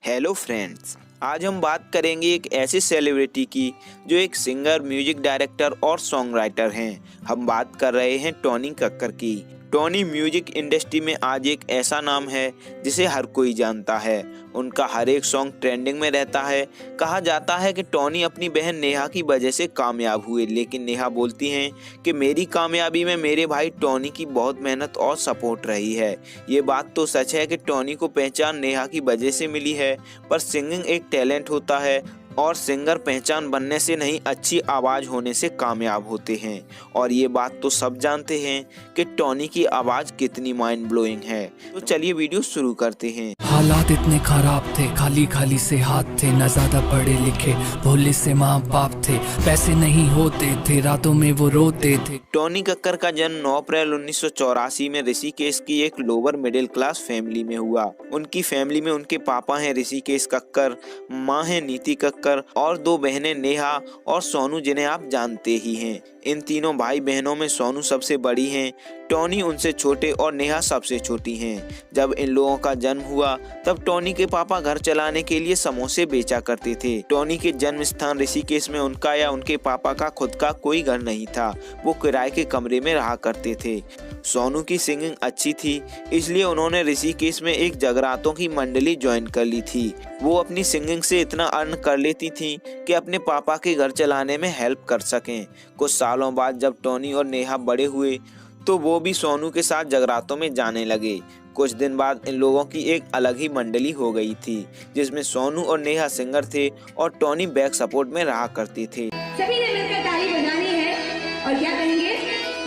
Hello friends, आज हम बात करेंगे एक ऐसे सेलिब्रिटी की जो एक सिंगर, म्यूजिक डायरेक्टर और सॉन्ग राइटर हैं। हम बात कर रहे हैं टोनी कक्कर की। टोनी म्यूजिक इंडस्ट्री में आज एक ऐसा नाम है जिसे हर कोई जानता है। उनका हर एक सॉन्ग ट्रेंडिंग में रहता है। कहा जाता है कि टोनी अपनी बहन नेहा की वजह से कामयाब हुए, लेकिन नेहा बोलती हैं कि मेरी कामयाबी में मेरे भाई टोनी की बहुत मेहनत और सपोर्ट रही है। ये बात तो सच है कि टोनी को पहचान नेहा की वजह से मिली है, पर सिंगिंग एक टैलेंट होता है और सिंगर पहचान बनने से नहीं, अच्छी आवाज़ होने से कामयाब होते हैं। और ये बात तो सब जानते हैं कि टोनी की आवाज़ कितनी माइंड ब्लोइंग है। तो चलिए वीडियो शुरू करते हैं। हालात इतने खराब थे, खाली खाली से हाथ थे, न ज्यादा पढ़े लिखे, भोले से माँ बाप थे, पैसे नहीं होते थे, रातों में वो रोते थे। टोनी कक्कर का जन्म 9 अप्रैल 1984 में ऋषिकेश की एक लोअर मिडिल क्लास फैमिली में हुआ। उनकी फैमिली में उनके पापा हैं ऋषिकेश कक्कर, माँ है नीति कक्कर और दो बहनें नेहा और सोनू, जिन्हें आप जानते ही हैं। इन तीनों भाई बहनों में सोनू सबसे बड़ी हैं, टोनी उनसे छोटे और नेहा सबसे छोटी हैं। जब इन लोगों का जन्म हुआ तब टोनी के पापा घर चलाने के लिए समोसे बेचा करते थे। टोनी के जन्म स्थान ऋषिकेश में उनका या उनके पापा का खुद का कोई घर नहीं था, वो किराए के कमरे में रहा करते थे। सोनू की सिंगिंग अच्छी थी, इसलिए उन्होंने ऋषिकेश में एक जगरातों की मंडली ज्वाइन कर ली थी। वो अपनी सिंगिंग से इतना अर्न कर लेती थी कि अपने पापा के घर चलाने में हेल्प कर सकें। कुछ सालों बाद जब टोनी और नेहा बड़े हुए तो वो भी सोनू के साथ जगरातों में जाने लगे। कुछ दिन बाद इन लोगों की एक अलग ही मंडली हो गई थी, जिसमें सोनू और नेहा सिंगर थे और टोनी बैक सपोर्ट में रहा करते थे। सभी ने मिलकर ताली बजानी है और क्या कहेंगे,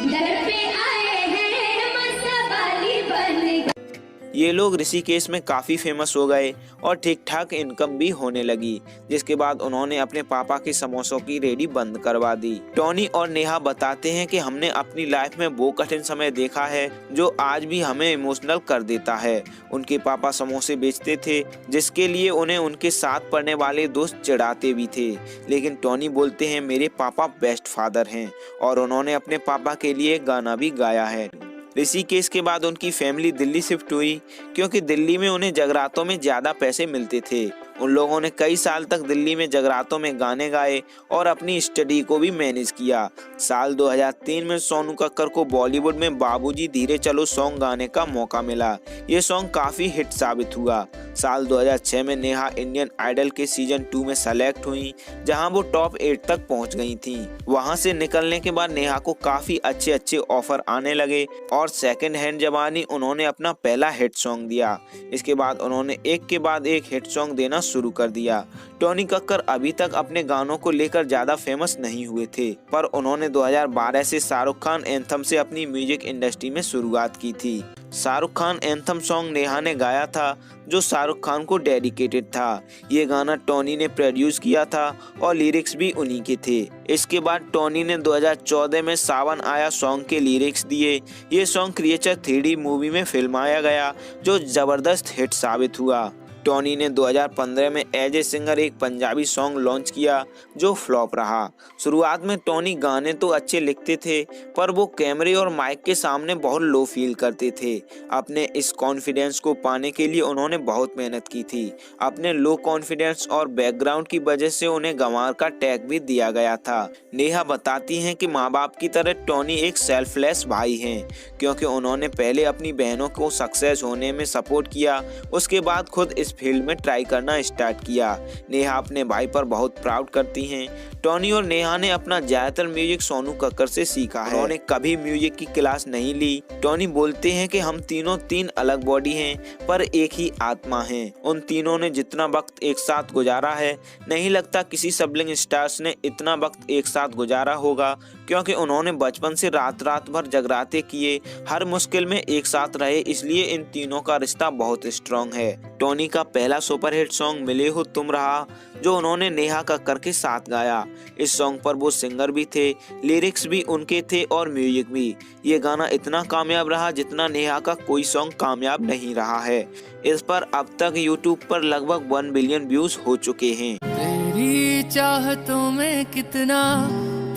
दर पे आए हैं मस्ताबाली बनने। ये लोग ऋषिकेश में काफ़ी फेमस हो गए और ठीक ठाक इनकम भी होने लगी, जिसके बाद उन्होंने अपने पापा के समोसों की रेडी बंद करवा दी। टोनी और नेहा बताते हैं कि हमने अपनी लाइफ में वो कठिन समय देखा है जो आज भी हमें इमोशनल कर देता है। उनके पापा समोसे बेचते थे, जिसके लिए उन्हें उनके साथ पढ़ने वाले दोस्त चिढ़ाते भी थे, लेकिन टोनी बोलते हैं मेरे पापा बेस्ट फादर हैं और उन्होंने अपने पापा के लिए गाना भी गाया है। ऋषिकेश के बाद उनकी फैमिली दिल्ली शिफ्ट हुई, क्योंकि दिल्ली में उन्हें जगरातों में ज़्यादा पैसे मिलते थे। उन लोगों ने कई साल तक दिल्ली में जगरातों में गाने गाए और अपनी स्टडी को भी मैनेज किया। साल 2003 में सोनू कक्कर को बॉलीवुड में बाबूजी धीरे चलो सॉन्ग गाने का मौका मिला। ये सॉन्ग काफ़ी हिट साबित हुआ। साल 2006 में नेहा इंडियन आइडल के सीजन 2 में सेलेक्ट हुई, जहां वो टॉप 8 तक पहुंच गई थीं। वहां से निकलने के बाद नेहा को काफ़ी अच्छे अच्छे ऑफर आने लगे और सेकंड हैंड जवानी उन्होंने अपना पहला हिट सॉन्ग दिया। इसके बाद उन्होंने एक के बाद एक हिट सॉन्ग देना शुरू कर दिया। टोनी कक्कर अभी तक अपने गानों को लेकर ज्यादा फेमस नहीं हुए थे, पर उन्होंने 2012 से शाहरुख खान एंथम से अपनी म्यूजिक इंडस्ट्री में शुरुआत की थी। शाहरुख खान एंथम सॉन्ग नेहा ने गाया था, जो शाहरुख खान को डेडिकेटेड था। ये गाना टोनी ने प्रोड्यूस किया था और लिरिक्स भी उन्हीं के थे। इसके बाद टोनी ने 2014 में सावन आया सॉन्ग के लिरिक्स दिए। ये सॉन्ग क्रिएचर 3D मूवी में फिल्माया गया, जो जबरदस्त हिट साबित हुआ। टोनी ने 2015 में एज ए सिंगर एक पंजाबी सॉन्ग लॉन्च किया, जो फ्लॉप रहा। शुरुआत में टोनी गाने तो अच्छे लिखते थे, पर वो कैमरे और माइक के सामने बहुत लो फील करते थे। अपने इस कॉन्फिडेंस को पाने के लिए उन्होंने बहुत मेहनत की थी। अपने लो कॉन्फिडेंस और बैकग्राउंड की वजह से उन्हें गंवार का टैग भी दिया गया था। नेहा बताती हैं कि माँ बाप की तरह टोनी एक सेल्फलेस भाई हैं, क्योंकि उन्होंने पहले अपनी बहनों को सक्सेस होने में सपोर्ट किया, उसके बाद खुद इस फील्ड में ट्राई करना स्टार्ट किया। नेहा अपने भाई पर बहुत प्राउड करती हैं। टोनी और नेहा ने अपना ज्यादातर म्यूजिक सोनू कक्कर से सीखा है। उन्होंने कभी म्यूजिक की क्लास नहीं ली। टोनी बोलते हैं कि हम तीनों तीन अलग बॉडी हैं, पर एक ही आत्मा हैं। उन तीनों ने जितना वक्त एक साथ गुजारा है, नहीं लगता किसी सबलिंग स्टार्स ने इतना वक्त एक साथ गुजारा होगा, क्योंकि उन्होंने बचपन से रात रात भर जगराते किए, हर मुश्किल में एक साथ रहे, इसलिए इन तीनों का रिश्ता बहुत स्ट्रॉन्ग है। टोनी का पहला सुपरहिट सॉन्ग मिले हो तुम रहा, जो उन्होंने नेहा कक्कर के साथ गाया। इस सॉन्ग पर वो सिंगर भी थे, लिरिक्स भी उनके थे और म्यूजिक भी। ये गाना इतना कामयाब रहा जितना नेहा का कोई सॉन्ग कामयाब नहीं रहा है। इस पर अब तक यूट्यूब पर लगभग 1 बिलियन व्यूज हो चुके हैं। तेरी चाहतों में कितना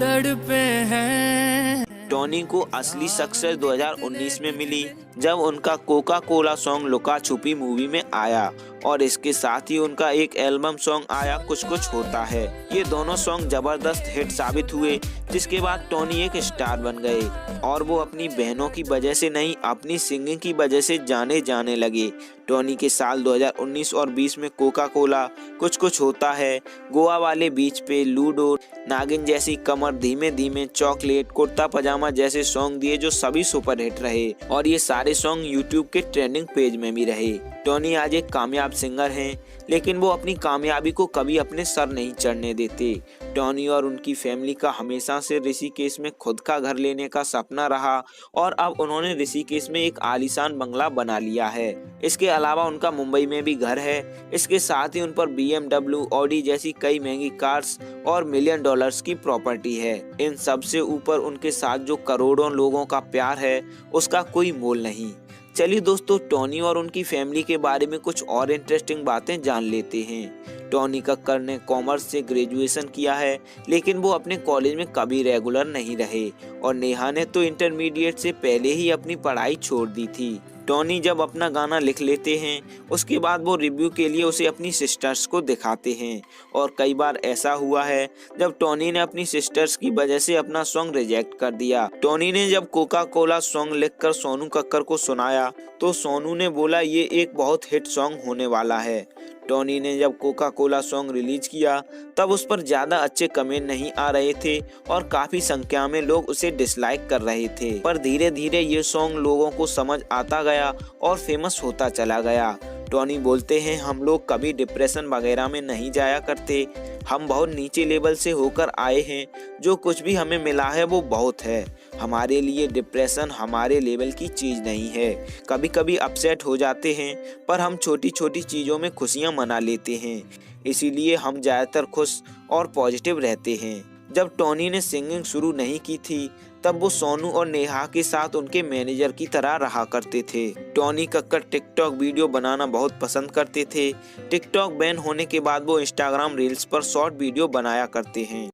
तड़पे हैं। टोनी को असली सक्सेस 2019 में मिली, जब उनका कोका कोला सॉन्ग लुका छुपी मूवी में आया और इसके साथ ही उनका एक एल्बम सॉन्ग आया कुछ कुछ होता है। ये दोनों सॉन्ग जबरदस्त हिट साबित हुए, जिसके बाद टोनी एक स्टार बन गए और वो अपनी बहनों की वजह से नहीं, अपनी सिंगिंग की वजह से जाने लगे। टोनी के साल 2019 और 20 में कोका कोला, कुछ कुछ होता है, गोवा वाले बीच पे, लूडो, नागिन जैसी कमर, धीमे धीमे, चॉकलेट, कुर्ता पजामा जैसे सॉन्ग दिए जो सभी सुपरहिट रहे और ये सारे सॉन्ग यूट्यूब के ट्रेंडिंग पेज में भी रहे। टोनी आज एक कामयाब सिंगर हैं, लेकिन वो अपनी कामयाबी को कभी अपने सर नहीं चढ़ने देते। टोनी और उनकी फैमिली का हमेशा से ऋषिकेश में खुद का घर लेने का सपना रहा और अब उन्होंने ऋषिकेश में एक आलीशान बंगला बना लिया है। इसके अलावा उनका मुंबई में भी घर है। इसके साथ ही उन पर BMW, ऑडी जैसी कई महंगी कार्स और $1 मिलियन की प्रॉपर्टी है। इन सब से ऊपर उनके साथ जो करोड़ों लोगों का प्यार है, उसका कोई मोल नहीं। चलिए दोस्तों, टोनी और उनकी फैमिली के बारे में कुछ और इंटरेस्टिंग बातें जान लेते हैं। टोनी कक्कर ने कॉमर्स से ग्रेजुएशन किया है, लेकिन वो अपने कॉलेज में कभी रेगुलर नहीं रहे और नेहा ने तो इंटरमीडिएट से पहले ही अपनी पढ़ाई छोड़ दी थी। टोनी जब अपना गाना लिख लेते हैं, उसके बाद वो रिव्यू के लिए उसे अपनी सिस्टर्स को दिखाते हैं और कई बार ऐसा हुआ है जब टोनी ने अपनी सिस्टर्स की वजह से अपना सॉन्ग रिजेक्ट कर दिया। टोनी ने जब कोका कोला सॉन्ग लिखकर सोनू कक्कर को सुनाया तो सोनू ने बोला ये एक बहुत हिट सॉन्ग होने वाला है। टोनी ने जब कोका कोला सॉन्ग रिलीज किया तब उस पर ज़्यादा अच्छे कमेंट नहीं आ रहे थे और काफ़ी संख्या में लोग उसे डिसलाइक कर रहे थे, पर धीरे धीरे ये सॉन्ग लोगों को समझ आता गया और फेमस होता चला गया। टोनी बोलते हैं, हम लोग कभी डिप्रेशन वगैरह में नहीं जाया करते, हम बहुत नीचे लेवल से होकर आए हैं, जो कुछ भी हमें मिला है वो बहुत है। हमारे लिए डिप्रेशन हमारे लेवल की चीज़ नहीं है। कभी कभी अपसेट हो जाते हैं, पर हम छोटी छोटी चीज़ों में खुशियाँ मना लेते हैं, इसीलिए हम ज़्यादातर खुश और पॉजिटिव रहते हैं। जब टोनी ने सिंगिंग शुरू नहीं की थी तब वो सोनू और नेहा के साथ उनके मैनेजर की तरह रहा करते थे। टोनी कक्कर टिकटॉक वीडियो बनाना बहुत पसंद करते थे। टिकटॉक बैन होने के बाद वो इंस्टाग्राम रील्स पर शॉर्ट वीडियो बनाया करते हैं।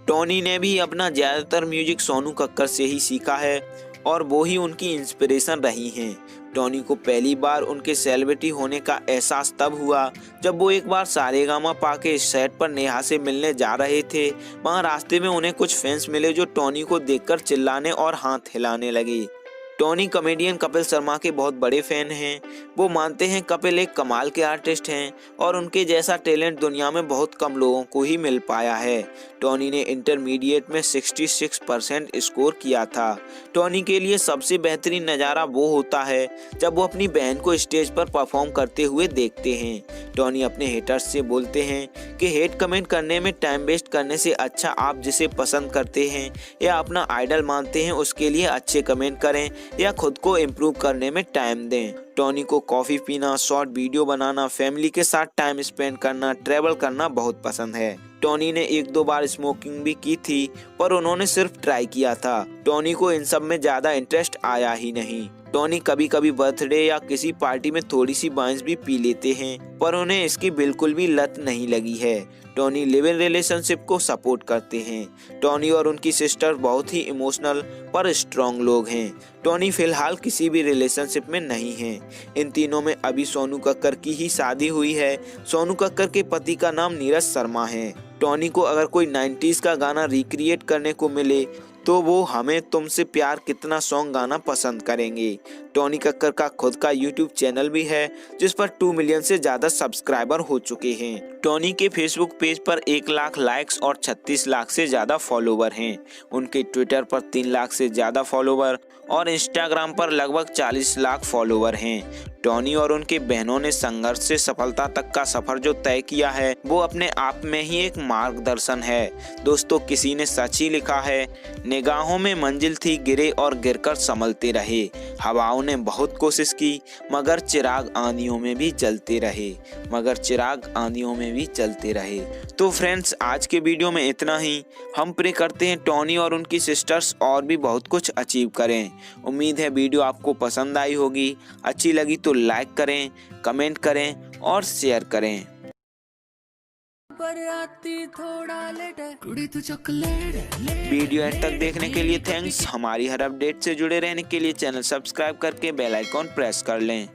टोनी ने भी अपना ज़्यादातर म्यूजिक सोनू कक्कर से ही सीखा है और वो ही उनकी इंस्पिरेशन रही हैं। टोनी को पहली बार उनके सेलिब्रिटी होने का एहसास तब हुआ जब वो एक बार सारेगामापा के सेट पर नेहा से मिलने जा रहे थे। वहाँ रास्ते में उन्हें कुछ फैंस मिले जो टोनी को देखकर चिल्लाने और हाथ हिलाने लगे। टोनी कॉमेडियन कपिल शर्मा के बहुत बड़े फैन हैं। वो मानते हैं कपिल एक कमाल के आर्टिस्ट हैं और उनके जैसा टैलेंट दुनिया में बहुत कम लोगों को ही मिल पाया है। टोनी ने इंटरमीडिएट में 66% स्कोर किया था। टोनी के लिए सबसे बेहतरीन नज़ारा वो होता है जब वो अपनी बहन को स्टेज पर परफॉर्म करते हुए देखते हैं। टोनी अपने हेटर्स से बोलते हैं कि हेट कमेंट करने में टाइम वेस्ट करने से अच्छा आप जिसे पसंद करते हैं या अपना आइडल मानते हैं उसके लिए अच्छे कमेंट करें या खुद को इम्प्रूव करने में टाइम दें। टोनी को कॉफ़ी पीना, शॉर्ट वीडियो बनाना, फैमिली के साथ टाइम स्पेंड करना, ट्रैवल करना बहुत पसंद है। टोनी ने 1-2 बार स्मोकिंग भी की थी, पर उन्होंने सिर्फ ट्राई किया था। टोनी को इन सब में ज़्यादा इंटरेस्ट आया ही नहीं। टोनी कभी कभी बर्थडे या किसी पार्टी में थोड़ी सी वाइन्स भी पी लेते हैं, पर उन्हें इसकी बिल्कुल भी लत नहीं लगी है। टोनी लिव इन रिलेशनशिप को सपोर्ट करते हैं। टोनी और उनकी सिस्टर बहुत ही इमोशनल पर स्ट्रॉन्ग लोग हैं। टोनी फिलहाल किसी भी रिलेशनशिप में नहीं है। इन तीनों में अभी सोनू कक्कर की ही शादी हुई है। सोनू कक्कर के पति का नाम नीरज शर्मा है। टोनी को अगर कोई 90s का गाना रिक्रिएट करने को मिले तो वो हमें तुमसे प्यार कितना सॉन्ग गाना पसंद करेंगे। टोनी कक्कर का खुद का यूट्यूब चैनल भी है जिस पर 2 मिलियन से ज़्यादा सब्सक्राइबर हो चुके हैं। टोनी के फेसबुक पेज पर 1 लाख लाइक्स और 36 लाख से ज़्यादा फॉलोवर हैं। उनके ट्विटर पर 3 लाख से ज़्यादा फॉलोवर और इंस्टाग्राम पर लगभग 40 लाख फॉलोवर हैं। टोनी और उनके बहनों ने संघर्ष से सफलता तक का सफर जो तय किया है वो अपने आप में ही एक मार्गदर्शन है। दोस्तों, किसी ने सच ही लिखा है, निगाहों में मंजिल थी, गिरे और गिरकर संभलते रहे। हवाओं ने बहुत कोशिश की मगर चिराग आंधियों में भी जलते रहे। तो फ्रेंड्स, आज के वीडियो में इतना ही। हम प्रे करते हैं टोनी और उनकी सिस्टर्स और भी बहुत कुछ अचीव करें। उम्मीद है वीडियो आपको पसंद आई होगी। अच्छी लगी तो लाइक करें, कमेंट करें और शेयर करें। वीडियो एंड तक देखने के लिए थैंक्स। हमारी हर अपडेट से जुड़े रहने के लिए चैनल सब्सक्राइब करके बेल आइकॉन प्रेस कर लें।